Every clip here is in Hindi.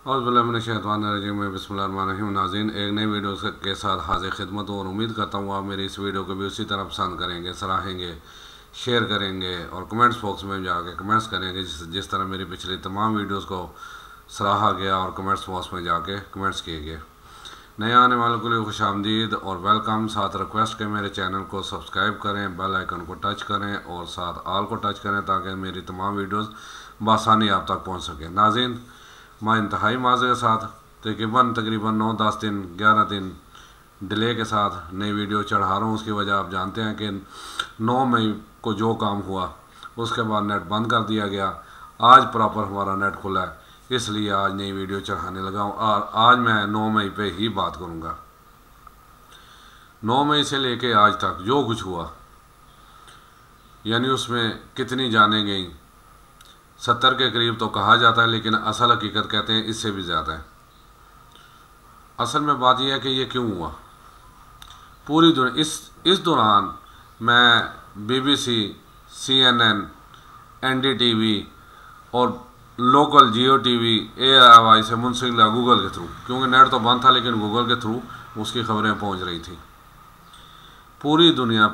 बिस्मिल्लाहिर्रहमानिर्रहीम। नाज़रीन, एक नई वीडियो के साथ हाजिर खिदमत और उम्मीद करता हूँ आप मेरी इस वीडियो को भी उसी तरह पसंद करेंगे, सराहेंगे, शेयर करेंगे और कमेंट्स बॉक्स में जाके कमेंट्स करेंगे जिस तरह मेरी पिछली तमाम वीडियोस को सराहा गया और कमेंट्स बॉक्स में जाके कमेंट्स किए गए। नए आने वालों के लिए खुशामदीद और वेलकम। साथ रिक्वेस्ट के मेरे चैनल को सब्सक्राइब करें, बेल आइकन को टच करें और साथ ऑल को टच करें ताकि मेरी तमाम वीडियोस बआसानी आप तक पहुंच सके। नाज़रीन, मैं इंतहाई माज़े के साथ तकरीबन 9-10 दिन 11 दिन डिले के साथ नई वीडियो चढ़ा रहा हूँ। उसकी वजह आप जानते हैं कि 9 मई को जो काम हुआ उसके बाद नेट बंद कर दिया गया। आज प्रॉपर हमारा नेट खुला है, इसलिए आज नई वीडियो चढ़ाने लगा हूँ और आज मैं 9 मई पे ही बात करूँगा। 9 मई से लेके आज तक जो कुछ हुआ, यानी उसमें कितनी जानें गई, 70 के करीब तो कहा जाता है, लेकिन असल हकीकत कहते हैं इससे भी ज़्यादा है। असल में बात यह है कि ये क्यों हुआ। पूरी दुनिया इस दौरान मैं BBC, CNN, NDTV और लोकल जियो TV AIY से मुंसलिक था गूगल के थ्रू, क्योंकि नेट तो बंद था लेकिन गूगल के थ्रू उसकी खबरें पहुंच रही थी। पूरी दुनिया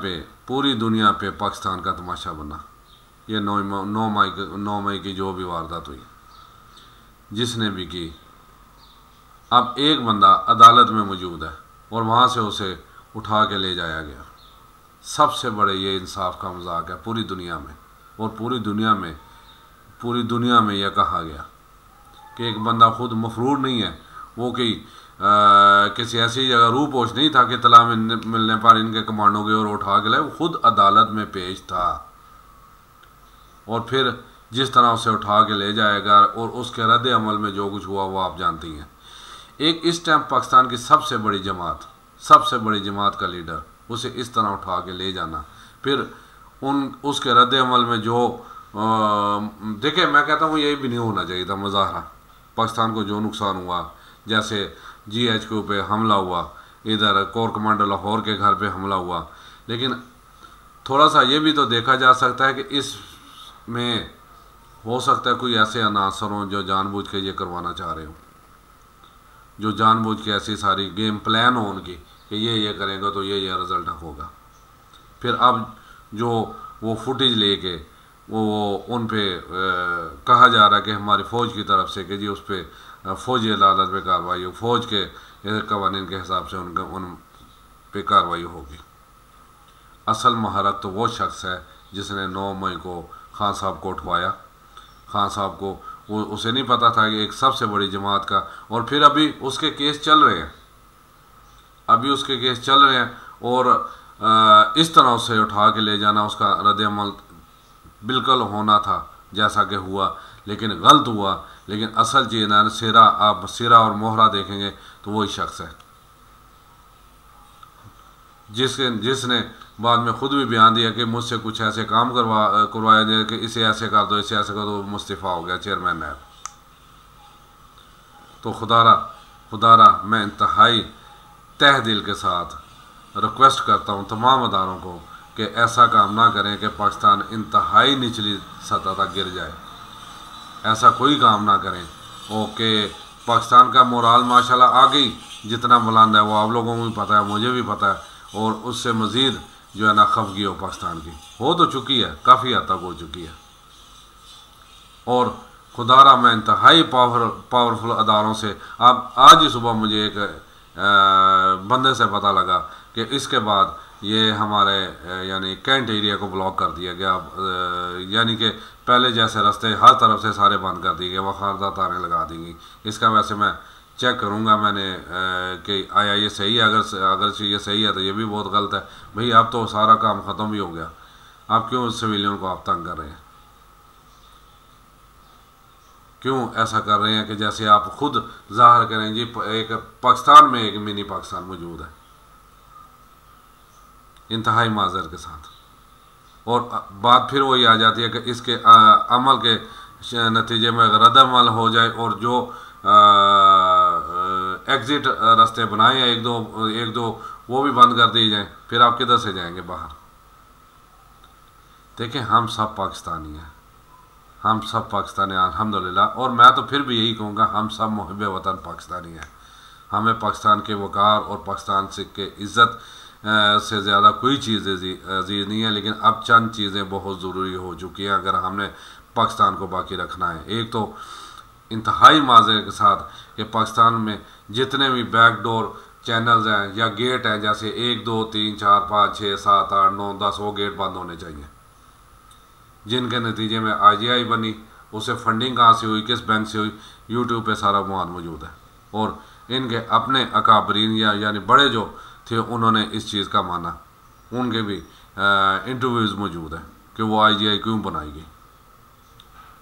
पे पाकिस्तान का तमाशा बना। ये 9 मई की जो भी वारदात हुई, जिसने भी की, अब एक बंदा अदालत में मौजूद है और वहाँ से उसे उठा के ले जाया गया। सबसे बड़े ये इंसाफ का मजाक है पूरी दुनिया में। और पूरी दुनिया में यह कहा गया कि एक बंदा खुद मफरूर नहीं है, वो किसी ऐसी जगह रूपोश नहीं था कि तला मिलने पर इनके कमांडो गए और उठा के लाए। वो खुद अदालत में पेश था और फिर जिस तरह उसे उठा के ले जाएगा और उसके रद्द अमल में जो कुछ हुआ वो आप जानती हैं। एक इस टाइम पाकिस्तान की सबसे बड़ी जमात का लीडर, उसे इस तरह उठा के ले जाना, फिर उसके रद्द अमल में जो देखिए, मैं कहता हूँ यही भी नहीं होना चाहिए था मुजाहरा। पाकिस्तान को जो नुकसान हुआ, जैसे GHQ पे हमला हुआ, इधर कोर कमांडर लाहौर के घर पे हमला हुआ, लेकिन थोड़ा सा ये भी तो देखा जा सकता है कि इसमें हो सकता है कोई ऐसे अनासर हों जो जानबूझ के ये करवाना चाह रहे हो, जो जानबूझ के ऐसी सारी गेम प्लान हो उनकी कि ये करेंगे तो ये रिज़ल्ट होगा। फिर अब जो वो फुटेज लेके वो उन पे कहा जा रहा है कि हमारी फ़ौज की तरफ से कि जी उस पर फ़ौजी अदालत पे कार्रवाई हो, फ़ौज के कवानीन के हिसाब से उन पे कार्रवाई होगी। असल महारत तो वो शख्स है जिसने 9 मई को खान साहब को उठवाया। खान साहब को उसे नहीं पता था कि एक सबसे बड़ी जमात का, और फिर अभी उसके केस चल रहे हैं, और इस तरह उसे उठा के ले जाना, उसका रद्द-ए-अमल बिल्कुल होना था जैसा कि हुआ, लेकिन गलत हुआ। लेकिन असल चीज़ ना आप सिरा और मोहरा देखेंगे तो वही शख्स है जिसने बाद में खुद भी बयान दिया कि मुझसे कुछ ऐसे काम करवाया जाए कि इसे ऐसे कर दो, इसे ऐसे कर दो, मुस्तफ़ा हो गया चेयरमैन नैब। तो खुदारा मैं इंतहाई तह दिल के साथ रिक्वेस्ट करता हूँ तमाम अदारों को कि ऐसा काम ना करें कि पाकिस्तान इंतहाई निचली सतह तक गिर जाए। ऐसा कोई काम ना करें कि पाकिस्तान का मोराल माशाल्लाह आ गई जितना बुलंद है वो आप लोगों को भी पता है, मुझे भी पता है, और उससे मज़ीद जो है ना खफगी हो पाकिस्तान की हो तो चुकी है, काफ़ी हद तक हो चुकी है। और खुदारा मैं इंतहाई पावरफुल अदारों से आज ही सुबह मुझे एक बंदे से पता लगा कि इसके बाद ये हमारे यानी कैंट एरिया को ब्लॉक कर दिया गया। यानी कि पहले जैसे रास्ते हर तरफ से सारे बंद कर दिए गए, वखारदा तारें लगा दी गई। इसका वैसे मैं चेक करूँगा मैंने कि आया ये सही है। अगर ये सही है तो ये भी बहुत गलत है। भाई अब तो सारा काम ख़त्म भी हो गया, आप क्यों सिविलियन को आप तंग कर रहे हैं? क्यों ऐसा कर रहे हैं कि जैसे आप खुद जाहिर करें जी एक पाकिस्तान में एक मिनी पाकिस्तान मौजूद है, इंतहाई माजर के साथ। और बात फिर वही आ जाती है कि इसके अमल के नतीजे में अगर रद्द-ए-अमल हो जाए और जो एग्ज़िट रास्ते बनाए हैं एक दो वो भी बंद कर दिए जाएं, फिर आप किधर से जाएंगे बाहर? देखें, हम सब पाकिस्तानी हैं, हम सब पाकिस्तानी अल्हम्दुलिल्लाह। और मैं तो फिर भी यही कहूँगा, हम सब मुहिब वतन पाकिस्तानी हैं। हमें पाकिस्तान के वक़ार और पाकिस्तान से के इज़्ज़त से ज़्यादा कोई चीज़ अजीज़ नहीं है। लेकिन अब चंद चीज़ें बहुत ज़रूरी हो चुकी हैं अगर हमने पाकिस्तान को बाकी रखना है। एक तो इंतहाई माज़रे के साथ कि पाकिस्तान में जितने भी बैकडोर चैनल्स हैं या गेट हैं, जैसे 1 2 3 4 5 6 7 8 9 10, वो गेट बंद होने चाहिए। जिनके नतीजे में IGI बनी, उसे फंडिंग कहाँ से हुई, किस बैंक से हुई, यूट्यूब पे सारा बयान मौजूद है। और इनके अपने अकाबरीन यानी बड़े जो थे उन्होंने इस चीज़ का माना, उनके भी इंटरव्यूज़ मौजूद हैं कि वो IGI क्यों बनाई गई।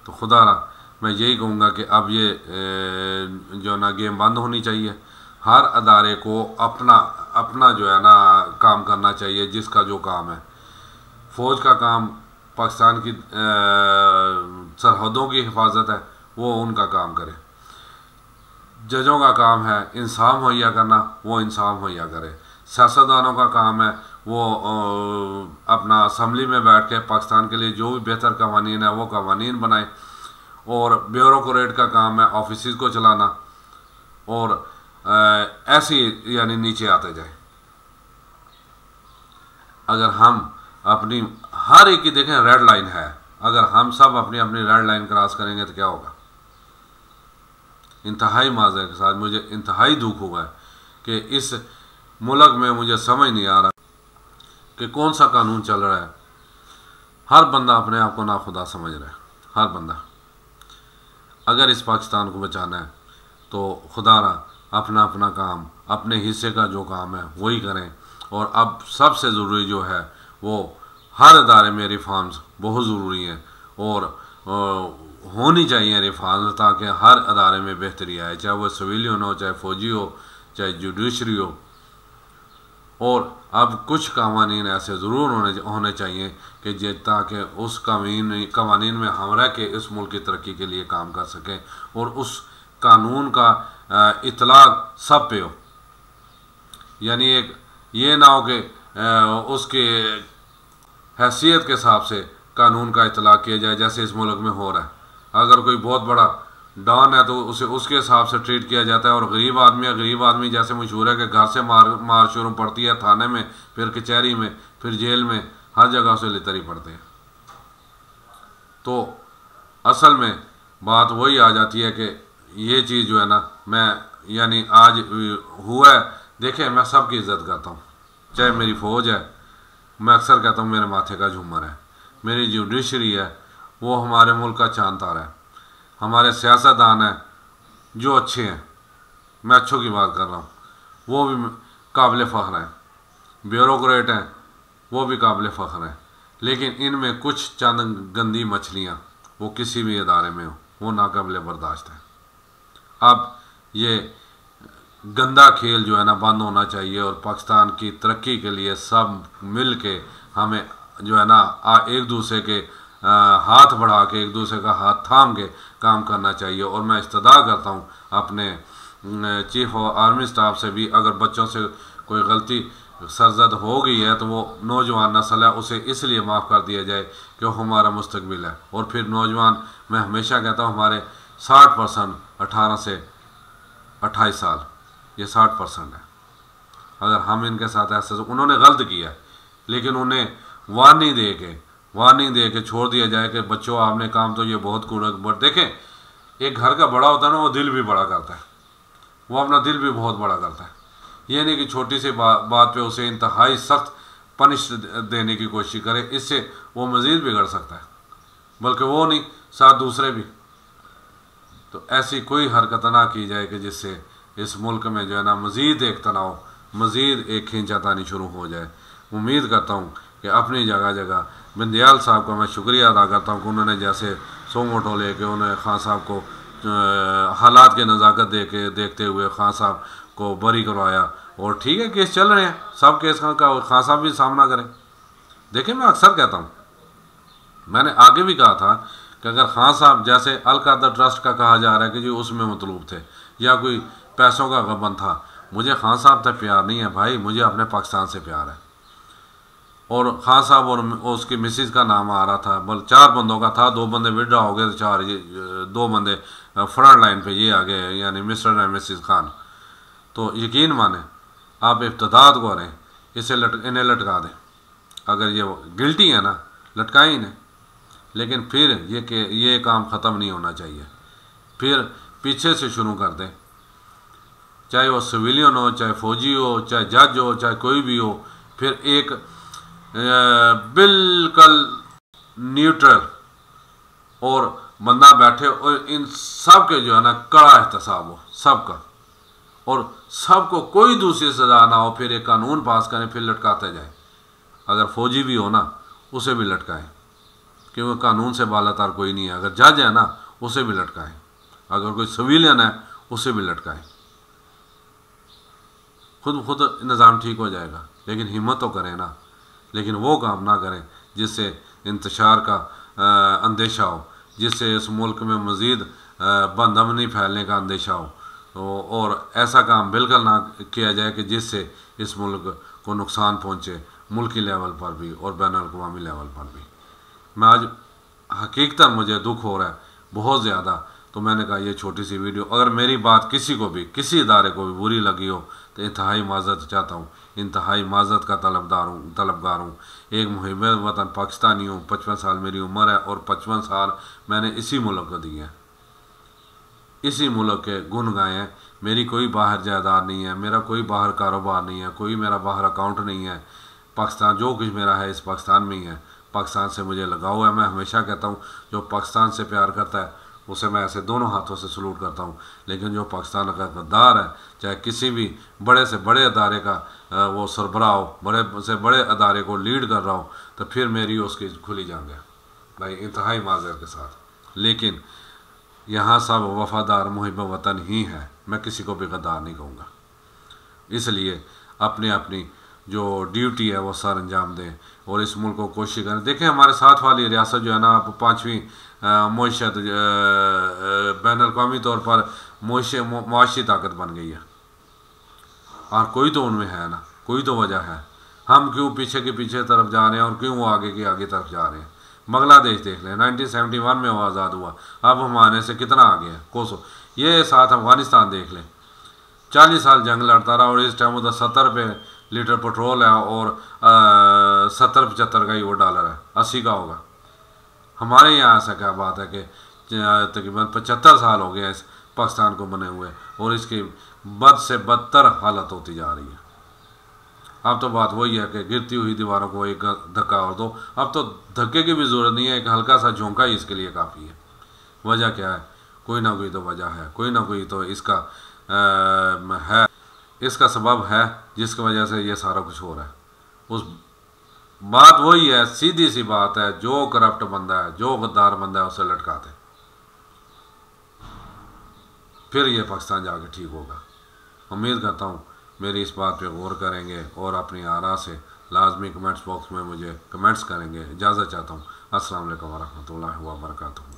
तो खुदारा मैं यही कहूँगा कि अब ये जो ना गेम बंद होनी चाहिए। हर अदारे को अपना अपना जो है ना काम करना चाहिए, जिसका जो काम है। फ़ौज का काम पाकिस्तान की सरहदों की हिफाजत है, वो उनका काम करे। जजों का काम है इंसाफ मुहैया करना, वो इंसाफ मुहैया करे। सियासतदानों का काम है वो अपना असम्बली में बैठ के पाकिस्तान के लिए जो भी बेहतर कवानीन है वो कवानीन बनाए। और ब्यूरोक्रेट का काम है ऑफिस को चलाना, और ऐसे यानी नीचे आते जाए। अगर हम अपनी हर एक की देखें रेड लाइन है, अगर हम सब अपनी अपनी रेड लाइन क्रॉस करेंगे तो क्या होगा। इंतहाई माज़रे के साथ मुझे इंतहाई दुख हुआ है कि इस मुल्क में मुझे समझ नहीं आ रहा कि कौन सा कानून चल रहा है। हर बंदा अपने आप को नाखुदा समझ रहा है, हर बंदा। अगर इस पाकिस्तान को बचाना है तो खुदारा अपना अपना काम, अपने हिस्से का जो काम है वही करें। और अब सबसे ज़रूरी जो है वो हर अदारे में रिफॉर्म्स बहुत ज़रूरी हैं, और होनी चाहिए रिफॉर्म्स, ताकि हर अदारे में बेहतरी आए, चाहे वो सिविलियन हो, चाहे फ़ौजी हो, चाहे जुडिशरी हो। और अब कुछ कवानीन ऐसे ज़रूर होने चाहिए कि ताकि उस कवानीन में हम रह के इस मुल्क की तरक्की के लिए काम कर सकें, और उस कानून का इतलाक़ सब पे हो। यानी एक ये ना हो कि उसके हैसियत के हिसाब से कानून का इतलाक़ किया जाए, जैसे इस मुल्क में हो रहा है। अगर कोई बहुत बड़ा डॉन है तो उसे उसके हिसाब से ट्रीट किया जाता है, और गरीब आदमी जैसे मशहूर है कि घर से मार शुरू पड़ती है, थाने में, फिर कचहरी में, फिर जेल में, हर जगह से लितरी पड़ते हैं। तो असल में बात वही आ जाती है कि ये चीज़ जो है ना, मैं यानी आज हुआ है, देखें मैं सबकी इज़्ज़त करता हूँ, चाहे मेरी फ़ौज है, मैं अक्सर कहता हूँ मेरे माथे का झूमर है, मेरी जुडिशरी है वो हमारे मुल्क का चांद तारा है, हमारे सियासतदान हैं जो अच्छे हैं, मैं अच्छों की बात कर रहा हूँ, वो भी काबिल फ़ख्र हैं, ब्यूरोक्रेट हैं वो भी काबिल फ़ख्र हैं। लेकिन इनमें कुछ चंद गंदी मछलियाँ वो किसी भी इदारे में हो, वो नाकाबिल बर्दाश्त है। अब ये गंदा खेल जो है ना बंद होना चाहिए, और पाकिस्तान की तरक्की के लिए सब मिल के हमें जो है ना एक दूसरे के हाथ बढ़ा के, एक दूसरे का हाथ थाम के काम करना चाहिए। और मैं इस्तदा करता हूँ अपने चीफ ऑफ आर्मी स्टाफ से भी, अगर बच्चों से कोई गलती सरजद हो गई है तो वो नौजवान नस्ल है उसे इसलिए माफ़ कर दिया जाए कि वो हमारा मुस्तकबिल है। और फिर नौजवान, मैं हमेशा कहता हूँ हमारे 60% 18 से 28 साल, ये 60% है। अगर हम इनके साथ ऐसे, उन्होंने गलत किया है लेकिन उन्हें वार्निंग दे के छोड़ दिया जाए कि बच्चों आपने काम तो ये बहुत बट देखें, एक घर का बड़ा होता है ना, वो दिल भी बड़ा करता है, वो अपना दिल भी बहुत बड़ा करता है। ये नहीं कि छोटी सी बात पे उसे इंतहाई सख्त पनिश देने की कोशिश करे, इससे वो मज़ीद बिगड़ सकता है, बल्कि वो नहीं साथ दूसरे भी। तो ऐसी कोई हरकत ना की जाए कि जिससे इस मुल्क में जो है ना मज़ीद एक तनाव, मज़ीद एक खींचातानी शुरू हो जाए। उम्मीद करता हूँ कि अपनी जगह जगह बंदियाल साहब का मैं शुक्रिया अदा करता हूँ कि उन्होंने जैसे सो मोटो लेके उन्होंने खान साहब को हालात की नज़ाकत देखते हुए खान साहब को बरी करवाया। और ठीक है, केस चल रहे हैं, सब केस का खान साहब भी सामना करें। देखिए मैं अक्सर कहता हूँ, मैंने आगे भी कहा था कि अगर खान साहब जैसे अल कायदा ट्रस्ट का कहा जा रहा है कि जी उसमें मतलूब थे या कोई पैसों का गबन था, मुझे खान साहब से प्यार नहीं है भाई, मुझे अपने पाकिस्तान से प्यार है। और खान साहब और उसकी मिसिस का नाम आ रहा था, बल 4 बंदों का था, 2 बंदे विड्रा हो गए, तो 4 ये 2 बंदे फ्रंट लाइन पे ये आ गए, यानी मिस्टर एंड मिसिस खान। तो यकीन माने आप इब्तिदात को करें, इन्हें लटका दें, अगर ये गिल्टी है ना लटकाएं इन्हें, लेकिन फिर ये काम ख़त्म नहीं होना चाहिए, फिर पीछे से शुरू कर दें, चाहे वो सिविलियन हो, चाहे फौजी हो, चाहे जज हो, चाहे कोई भी हो, फिर एक बिल्कुल न्यूट्रल और बंदा बैठे और इन सब के जो है ना कड़ा एहतसाब हो सबका, और सबको कोई दूसरी सज़ा ना हो, फिर एक कानून पास करें, फिर लटकाते जाए। अगर फौजी भी हो ना उसे भी लटकाएं, क्योंकि कानून से बालातार कोई नहीं है। अगर जज है ना उसे भी लटकाएं, अगर कोई सिविलियन है उसे भी लटकाएं, खुद निज़ाम ठीक हो जाएगा। लेकिन हिम्मत तो करें ना, लेकिन वो काम ना करें जिससे इंतशार का अंदेशा हो, जिससे इस मुल्क में मज़ीद बदअमनी फैलने का अंदेशा हो, और ऐसा काम बिल्कुल ना किया जाए कि जिससे इस मुल्क को नुकसान पहुँचे, मुल्की लेवल पर भी और बैन अल-अक़वामी लेवल पर भी। मैं आज हकीकतन मुझे दुख हो रहा है बहुत ज़्यादा, तो मैंने कहा ये छोटी सी वीडियो, अगर मेरी बात किसी को भी, किसी इदारे को भी बुरी लगी हो तो इंतहाई माज़रत चाहता हूँ, इंतहाई माज़रत का तलबगार हूँ। एक मुहिब वतन पाकिस्तानी हूँ, 55 साल मेरी उम्र है, और 55 साल मैंने इसी मुल्क को दिए हैं, इसी मुल्क के गुन गाए हैं। मेरी कोई बाहर जायदाद नहीं है, मेरा कोई बाहर कारोबार नहीं है, कोई मेरा बाहर अकाउंट नहीं है। पाकिस्तान जो कुछ मेरा है इस पाकिस्तान में ही है, पाकिस्तान से मुझे लगाव है। मैं हमेशा कहता हूँ जो पाकिस्तान से प्यार करता है उसे मैं ऐसे दोनों हाथों से सलूट करता हूँ, लेकिन जो पाकिस्तान का गद्दार है, चाहे किसी भी बड़े से बड़े अदारे का वो सरबराह हो, बड़े से बड़े अदारे को लीड कर रहा हो, तो फिर मेरी उसकी खुली जांग है भाई, इंतहाई माज़रत के साथ। लेकिन यहाँ सब वफ़ादार मुहिब वतन ही है, मैं किसी को भी गद्दार नहीं कहूँगा। इसलिए अपनी अपनी जो ड्यूटी है वो सर अंजाम दें और इस मुल्क को कोशिश करें। देखें हमारे साथ वाली रियासत जो है ना, आप 5वीं मईशत बैन अल-अक़वामी तौर पर मुआशी ताकत बन गई है, और कोई तो उनमें है ना, कोई तो वजह है। हम क्यों पीछे के पीछे तरफ जा रहे हैं और क्यों वो आगे की आगे तरफ जा रहे हैं। बांग्लादेश देख लें, 1971 में वो आज़ाद हुआ, अब हम आने से कितना आगे है कोसो। ये साथ अफ़गानिस्तान देख लें, 40 साल जंग लड़ता रहा और इस टाइम उधर 70 रुपये लीटर पेट्रोल है और 70-75 का ही वो डॉलर है, 80 का होगा। हमारे यहाँ ऐसा क्या बात है कि तकरीबन 75 साल हो गए इस पाकिस्तान को बने हुए, और इसकी बद से बदतर हालत होती जा रही है। अब तो बात वही है कि गिरती हुई दीवारों को एक धक्का और दो। अब तो धक्के की भी ज़रूरत नहीं है, एक हल्का सा झोंका ही इसके लिए काफ़ी है। वजह क्या है? कोई ना कोई तो वजह है, कोई ना कोई तो इसका है, इसका सबब है जिसकी वजह से ये सारा कुछ हो रहा है। उस बात वही है, सीधी सी बात है, जो करप्ट बंदा है, जो गद्दार बंदा है उसे लटकाते, फिर ये पाकिस्तान जाके ठीक होगा। उम्मीद करता हूँ मेरी इस बात पे गौर करेंगे और अपनी आरा से लाजमी कमेंट्स बॉक्स में मुझे कमेंट्स करेंगे। इजाज़त चाहता हूँ। अस्सलाम वालेकुम वरहमतुल्लाहि व बरकातुहू।